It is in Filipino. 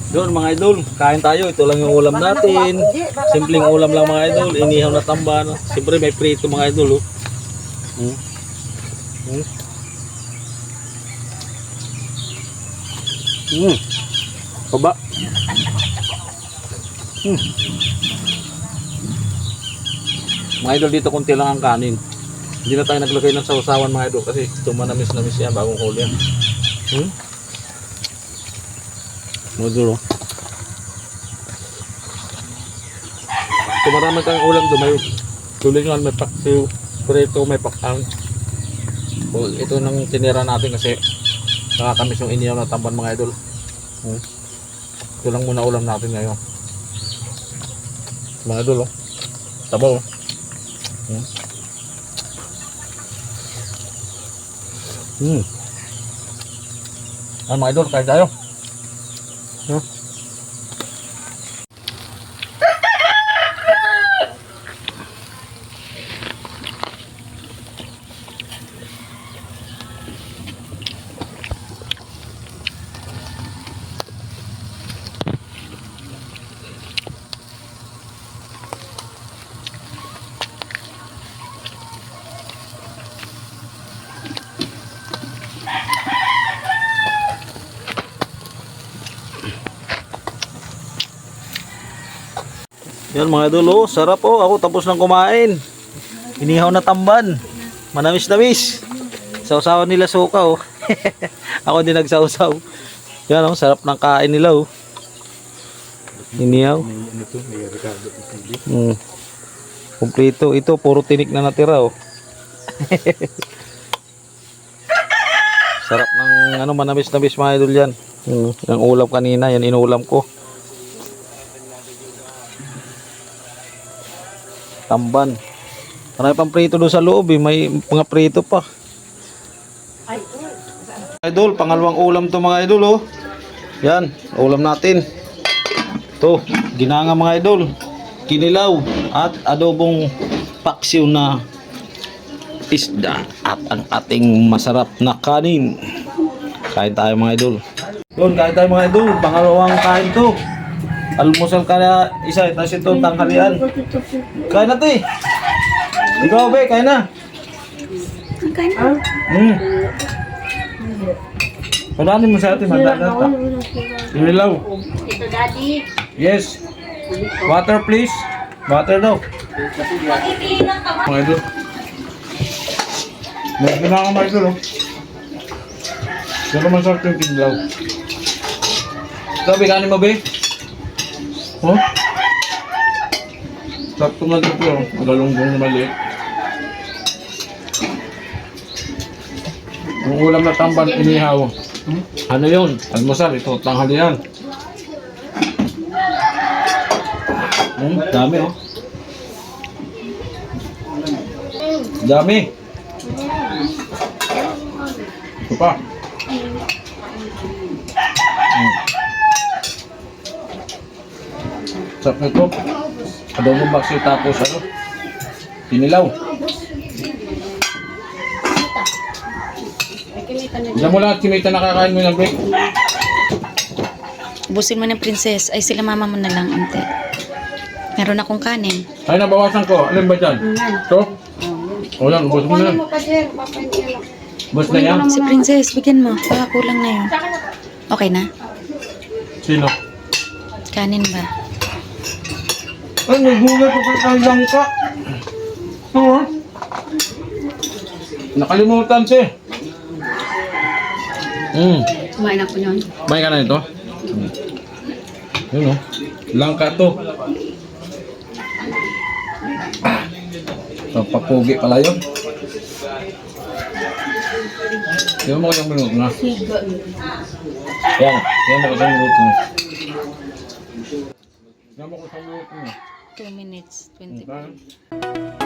Doon mga idol, kain tayo. Ito lang yung ulam natin. Simpleng ulam lang mga idol. Inihaw na tamban. Siyempre may prito mga idol. Oh. Baba. Mga idol, dito konti lang ang kanin. Hindi na tayo naglagay ng sausawan mga idol kasi tumanamis-namis yan bagong huli yan. Mga idol, oh. So marami kang ulam doon, may tulingan, may paksiw, prito, may pakang. So, ito nang tinira natin kasi nakakamis yung inihaw na tamban mga idol. Ito lang muna ulam natin ngayon. Mga idol, oh. Tabaw, oh. Mga idol, kain tayo. Yan mga idol, oh, sarap oh. Ako tapos nang kumain. Inihaw na tamban. Manamis-namis. Sausawan nila suka oh. Ako din nagsausaw. Yan oh, sarap ng kain nila oh. Inihaw. Kompleto. Ito puro tinik na natira oh. Sarap ng ano, manamis-namis mga idol yan. Yung ulam kanina, yan inulam ko. Tamban. Marami pang prito doon sa loob eh. May mga prito pa. Idol, pangalawang ulam to mga idol oh. Yan, ulam natin. To, ginanga mga idol. Kinilaw at adobong paksiw na isda at ang ating masarap na kanin. Kain tayo mga idol. Yun, kain tayo mga idol. Pangalawang kain to. Almusal ka na isa, tapos ito tanghalian. Kain na te. Ikaw be, kain na. Kain na. Padanin mo sa atin, magdadata. Inilaw. Ito daddy. Yes. Water please. Water daw. Mga idol. May ginaka mga idol oh. Pero masarap yung kinilaw. Ikaw be, kanin mo be. Oh? Sakto nga dito oh. Magalunggong na maliit. Ang ulam na tamban inihaw. Ano yun? Almusal. Ito tanghalian. Dami oh. Dami. Ito pa. Sarap nito. Adobong baksi tapos ano? Kinilaw. Diyan mo lahat, kimita nakakain mo ng break. Ubusin mo ng princess. Ay sila mama mo na lang ante. Meron akong kanin. Ay, nabawasan ko. Alin ba dyan? Ito? O yan, ubos mo na. Ubos na yan? Si princess, bigyan mo. Baka kulang na yun. Okay na? Sino? Kanin ba? Ay, nagulat ko kay langka. Oo. Nakalimutan siya. Kumain ako yun. May ka na ito? Yun o. Langka to. So, papugi pala yun. Yan mo isang minuto na. Yan mo isang minuto na. Yan mo isang minuto na. 2 minutes, 20 Okay.